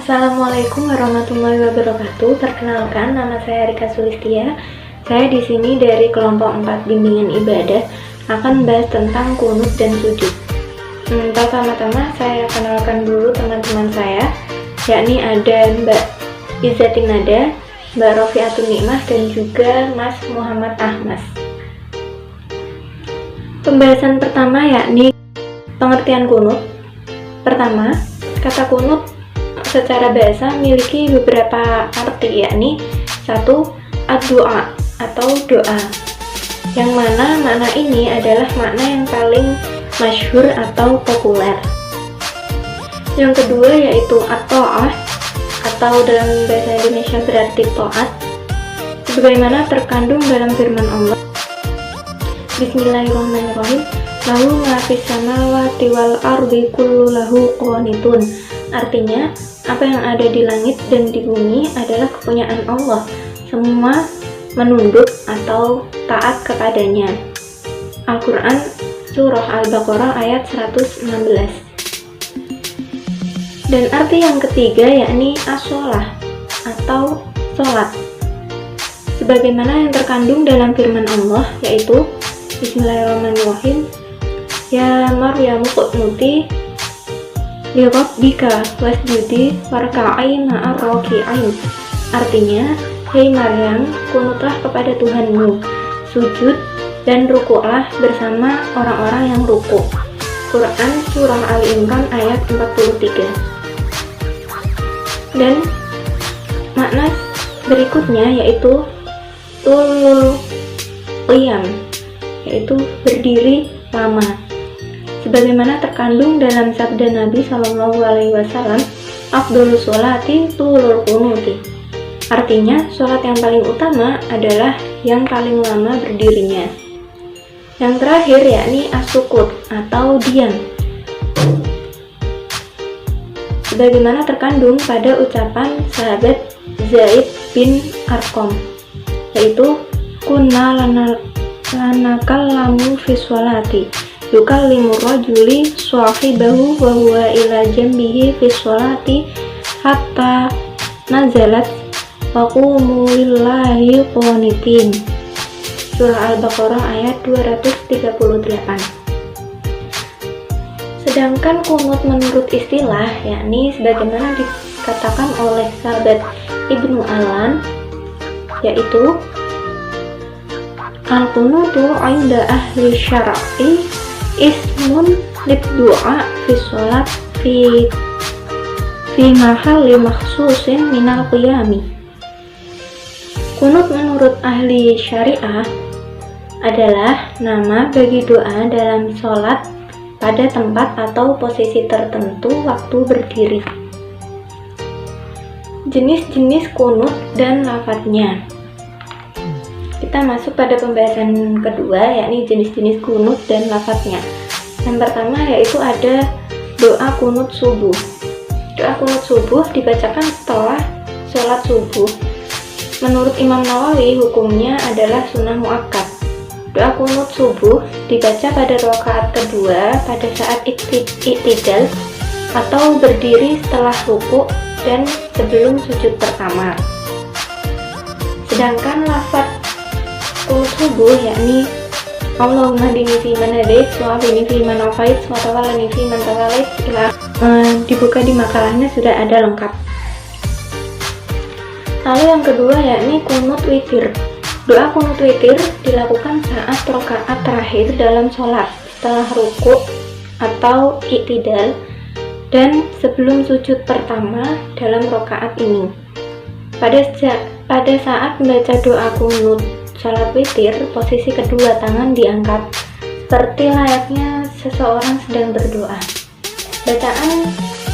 Assalamualaikum warahmatullahi wabarakatuh. Perkenalkan, nama saya Rika Sulistia. Saya di sini dari kelompok 4 bimbingan ibadah akan bahas tentang kunut dan sujud. Pertama-tama saya kenalkan dulu teman-teman saya, yakni ada Mbak Izzatin Nada, Mbak Rofiatun Nikmah, dan juga Mas Muhammad Ahmas. Pembahasan pertama yakni pengertian kunut. Pertama, kata kunut secara bahasa memiliki beberapa arti, yakni 1. Ad-doa atau doa, yang mana makna ini adalah makna yang paling masyhur atau populer. Yang kedua yaitu at-ta'ah atau dalam bahasa Indonesia berarti taat, sebagaimana terkandung dalam firman Allah, Bismillahirrahmanirrahim, lahu ma fis samawati wal ardi kullu lahu qanitun. Artinya, apa yang ada di langit dan di bumi adalah kepunyaan Allah, semua menunduk atau taat kepadanya. Al-Quran Surah Al-Baqarah ayat 116. Dan arti yang ketiga yakni as-sholah atau sholat, sebagaimana yang terkandung dalam firman Allah, yaitu Bismillahirrahmanirrahim, ya Maryamu qunuti li rabbika wasjudi warka'i ma'ar raki'in. Artinya, hei Maryam, kunutlah kepada Tuhanmu, sujud dan rukuklah bersama orang-orang yang rukuk. Quran Surah Ali Imran ayat 43. Dan makna berikutnya yaitu tulul qiyam, yaitu berdiri lama, sebagaimana terkandung dalam sabda Nabi SAW, afdholus sholati tulul qunuti. Artinya, sholat yang paling utama adalah yang paling lama berdirinya. Yang terakhir yakni as-sukut atau diam, sebagaimana terkandung pada ucapan sahabat Zaid bin Arqam, yaitu kunna lanakallamu fi sholati yukallimu rajuli sahibahu wa huwa ila jambihi fi sholati hatta nazalat waqumu lillahi qanitin. Surah Al-Baqarah ayat 238. Sedangkan kunut menurut istilah yakni sebagaimana dikatakan oleh sahabat Ibnu Alan, yaitu al-kunutu 'inda ahli syar'i ismun lid-du'a fi sholat fi mahalli makhsusin minal qiyami. Kunut menurut ahli syariah adalah nama bagi doa dalam sholat pada tempat atau posisi tertentu waktu berdiri. Jenis-jenis kunut dan lafadznya. Kita masuk pada pembahasan kedua, yakni jenis-jenis kunut dan lafadznya. Yang pertama yaitu ada doa kunut subuh. Doa kunut subuh dibacakan setelah sholat subuh. Menurut Imam Nawawi, hukumnya adalah sunnah muakkad. Doa kunut subuh dibaca pada rakaat kedua pada saat iktidal atau berdiri setelah rukuk dan sebelum sujud pertama. Sedangkan lafaz kunut subuh yakni Allahumma hdini fi man hadait wa afini fi man afait wa tawallani fi man tawallait, dibuka di makalahnya sudah ada lengkap. Lalu yang kedua yakni kunut witir. Doa kunut witir dilakukan saat rakaat terakhir dalam sholat setelah rukuk atau iktidal dan sebelum sujud pertama dalam rakaat ini. Pada saat membaca doa kunut sholat witir, posisi kedua tangan diangkat seperti layaknya seseorang sedang berdoa. Bacaan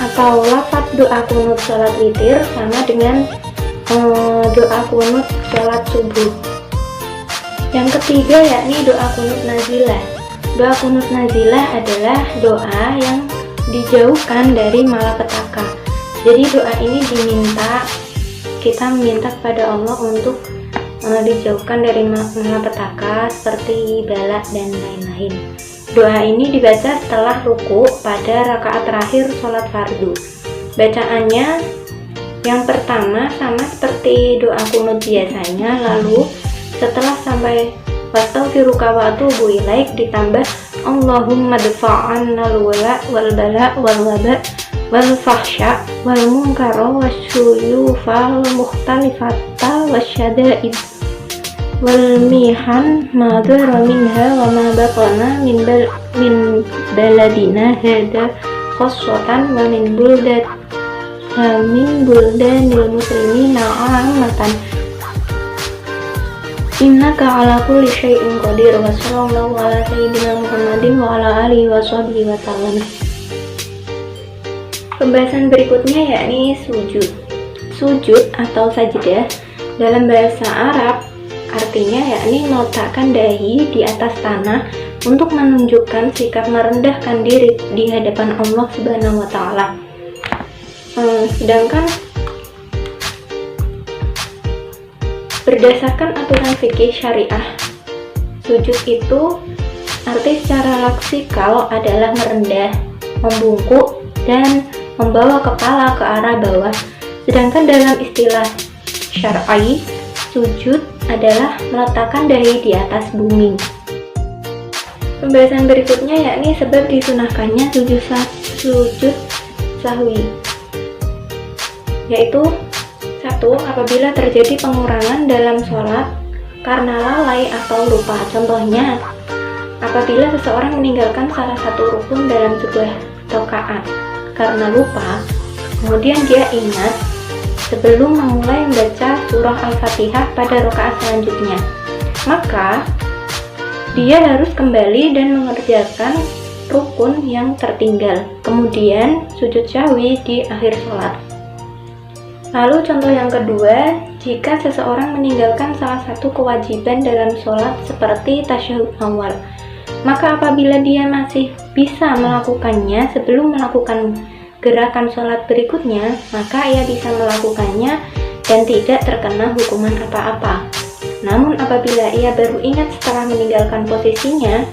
atau lafaz doa kunut sholat witir sama dengan doa kunut sholat subuh. Yang ketiga yakni doa kunut nazilah. Doa kunut nazilah adalah doa yang dijauhkan dari malapetaka. Jadi doa ini kita meminta kepada Allah untuk dijauhkan dari malapetaka seperti bala dan lain-lain. Doa ini dibaca setelah ruku pada rakaat terakhir sholat fardu. Bacaannya Yang pertama sama seperti doa kunut biasanya, lalu setelah sampai wastaghfiruka wa atubu ilaik ditambah Allahumma dfa'annal wala wal bala wal waba wal fahsya wal munkara wasyuyufal mukhtalifata wasyada'id wal mihan ma dhara minha wa ma batana min baladina hada khassatan wa min buldanil muslimina ammatan innaka ala kulli syai'in qadir wa sallallahu ala sayyidina Muhammadin wa ala alihi wa sahbihi wa sallam. Pembahasan berikutnya yakni sujud. Sujud atau sajdah dalam bahasa Arab artinya yakni meletakkan dahi di atas tanah untuk menunjukkan sikap merendahkan diri di hadapan Allah Subhanahu wa taala. Sedangkan berdasarkan aturan fikih syariah, sujud itu arti secara leksikal adalah merendah, membungkuk, dan membawa kepala ke arah bawah. Sedangkan dalam istilah syar'i, sujud adalah meletakkan dahi di atas bumi. Pembahasan berikutnya yakni sebab disunahkannya sujud sahwi, yaitu 1. Apabila terjadi pengurangan dalam sholat karena lalai atau lupa. Contohnya, apabila seseorang meninggalkan salah satu rukun dalam sebuah rakaat karena lupa, kemudian dia ingat sebelum memulai membaca surah Al-Fatihah pada rakaat selanjutnya, maka dia harus kembali dan mengerjakan rukun yang tertinggal, kemudian sujud sahwi di akhir sholat. Lalu contoh yang kedua, jika seseorang meninggalkan salah satu kewajiban dalam sholat seperti tasyahud awal, maka apabila dia masih bisa melakukannya sebelum melakukan gerakan sholat berikutnya, maka ia bisa melakukannya dan tidak terkena hukuman apa-apa. Namun apabila ia baru ingat setelah meninggalkan posisinya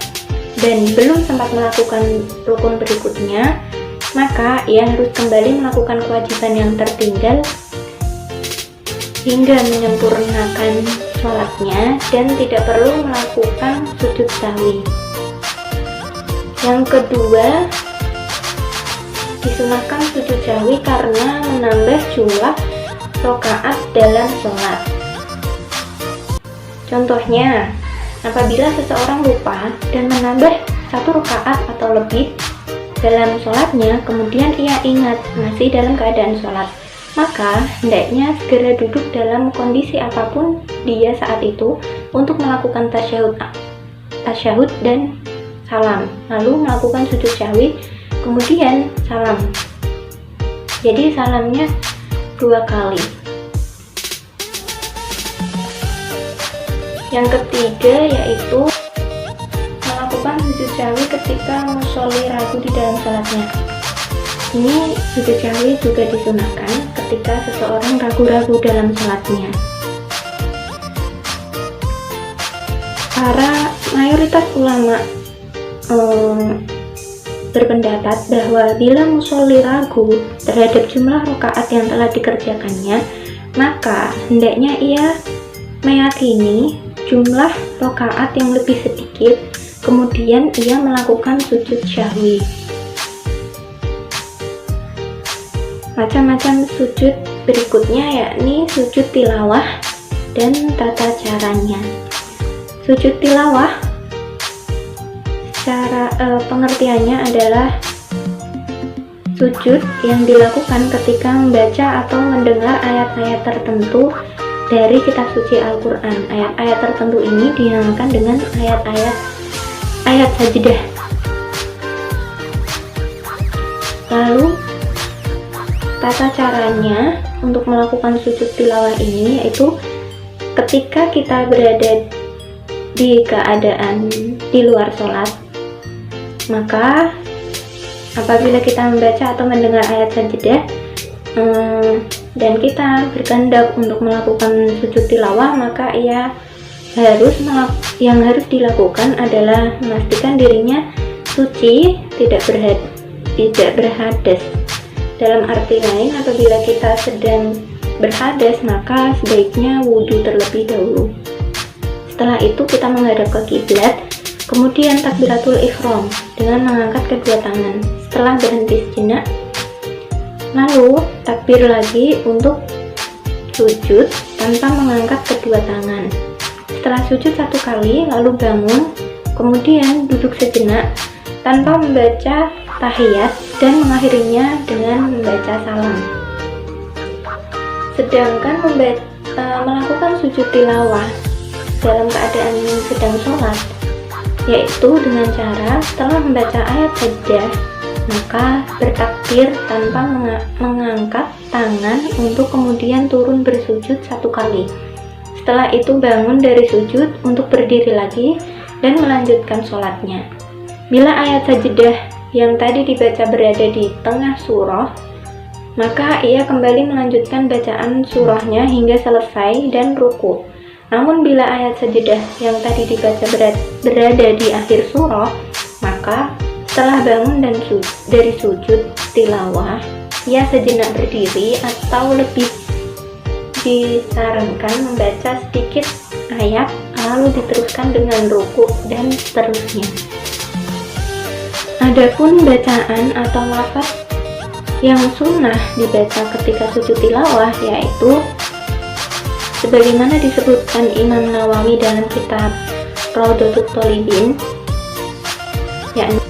dan belum sempat melakukan rukun berikutnya, maka ia harus kembali melakukan kewajiban yang tertinggal hingga menyempurnakan sholatnya dan tidak perlu melakukan sujud sahwi. Yang kedua, disunahkan sujud sahwi karena menambah jumlah rakaat dalam sholat. Contohnya, apabila seseorang lupa dan menambah 1 rakaat atau lebih dalam sholatnya, kemudian ia ingat masih dalam keadaan sholat, maka hendaknya segera duduk dalam kondisi apapun dia saat itu untuk melakukan tasyahud dan salam, lalu melakukan sujud sahwi, kemudian salam. Jadi salamnya 2 kali. Yang ketiga yaitu melakukan sujud sahwi ketika musolli ragu di dalam salatnya. Ini sujud sahwi juga disunahkan ketika seseorang ragu-ragu dalam salatnya. Para mayoritas ulama berpendapat bahwa bila musolli ragu terhadap jumlah rakaat yang telah dikerjakannya, maka hendaknya ia meyakini jumlah rakaat yang lebih sedikit, kemudian ia melakukan sujud sahwi. Macam-macam sujud berikutnya yakni sujud tilawah dan tata caranya. Sujud tilawah secara pengertiannya adalah sujud yang dilakukan ketika membaca atau mendengar ayat-ayat tertentu dari kitab suci Al-Quran. Ayat-ayat tertentu ini dinamakan dengan ayat sajdah. Lalu tata caranya untuk melakukan sujud tilawah ini yaitu ketika kita berada di keadaan di luar sholat, maka apabila kita membaca atau mendengar ayat sajdah dan kita berkehendak untuk melakukan sujud tilawah, maka yang harus dilakukan adalah memastikan dirinya suci, tidak berhadas, Dalam arti lain, apabila kita sedang berhadas, maka sebaiknya wudhu terlebih dahulu. Setelah itu kita menghadap ke kiblat, kemudian takbiratul ihram dengan mengangkat kedua tangan. Setelah berhenti sejenak, lalu takbir lagi untuk sujud tanpa mengangkat kedua tangan. Setelah sujud satu kali, lalu bangun, kemudian duduk sejenak tanpa membaca tahiyat dan mengakhirinya dengan membaca salam. Sedangkan melakukan sujud tilawah dalam keadaan sedang sholat, yaitu dengan cara setelah membaca ayat sajdah, maka bertakbir tanpa mengangkat tangan untuk kemudian turun bersujud satu kali. Setelah itu bangun dari sujud untuk berdiri lagi dan melanjutkan sholatnya. Bila ayat sajdah yang tadi dibaca berada di tengah surah, maka ia kembali melanjutkan bacaan surahnya hingga selesai dan ruku. Namun bila ayat sajdah yang tadi dibaca berada di akhir surah, maka setelah bangun dari sujud tilawah, ia sejenak berdiri atau lebih disarankan membaca sedikit ayat lalu diteruskan dengan ruku dan seterusnya. Adapun bacaan atau lafaz yang sunnah dibaca ketika sujud tilawah, yaitu sebagaimana disebutkan Imam Nawawi dalam kitab Raudhatul Thalibin, yakni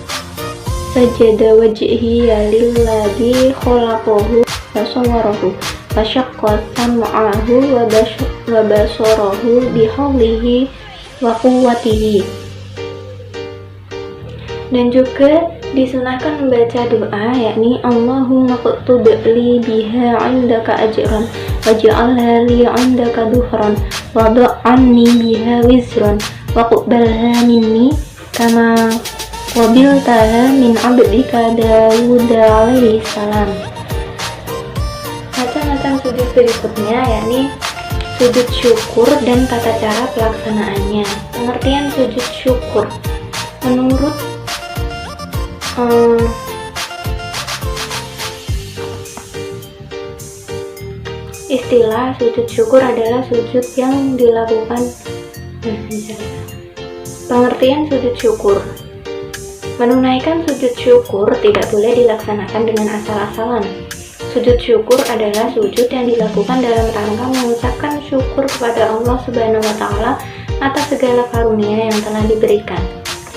sajada wajhi lilladzi khalaqahu wa sawwarahu wa syaqqa sam'ahu wa basarahu bihaulihi wa quwwatihi. Dan juga disunahkan membaca doa, yakni Allahumma qtub li biha 'indaka ajran waj'alha li 'indaka dhuhran wa da'anni biha wizran wa qbalha minni kama qabiltaha min 'abdika Dawud alaihi salam. Macam-macam sujud berikutnya, yakni sujud syukur dan tata cara pelaksanaannya. Pengertian sujud syukur menurut istilah sujud syukur adalah sujud yang dilakukan. Pengertian sujud syukur: menunaikan sujud syukur tidak boleh dilaksanakan dengan asal-asalan. Sujud syukur adalah sujud yang dilakukan dalam rangka mengucapkan syukur kepada Allah Subhanahu wa Ta'ala atas segala karunia yang telah diberikan.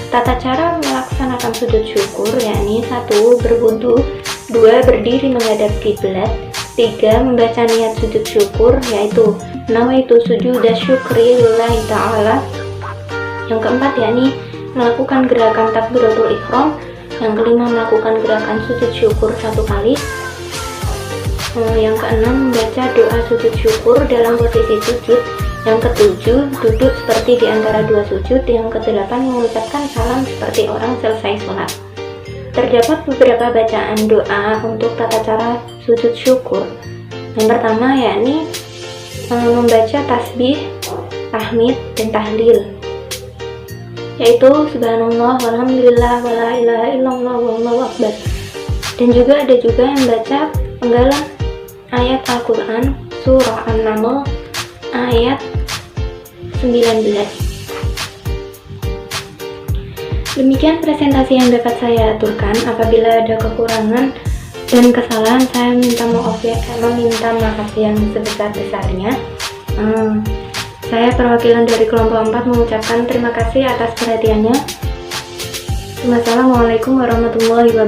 Tata cara melaksanakan sujud syukur, yakni 1. Berwudu, 2. Berdiri menghadap kiblat, 3. Membaca niat sujud syukur, yaitu nawaitu sujuda syukri lillahi ta'ala. Yang keempat, yakni melakukan gerakan takbiratul ihram. Yang kelima, melakukan gerakan sujud syukur 1 kali. Yang keenam, membaca doa sujud syukur dalam posisi sujud. Yang ketujuh, duduk seperti di antara dua sujud. Yang kedelapan, mengucapkan salam seperti orang selesai sholat. Terdapat beberapa bacaan doa untuk tata cara sujud syukur. Yang pertama, yakni membaca tasbih, tahmid, dan tahlil, yaitu subhanallah, walhamdulillah, wala ilaha illallah, wallahu akbar. Dan juga ada juga yang baca penggalan ayat Al-Quran surah An-Naml ayat 19. Demikian presentasi yang dapat saya aturkan. Apabila ada kekurangan dan kesalahan, saya minta maaf yang sebesar-besarnya. Saya perwakilan dari kelompok 4 mengucapkan terima kasih atas perhatiannya. Wassalamualaikum warahmatullahi wabarakatuh.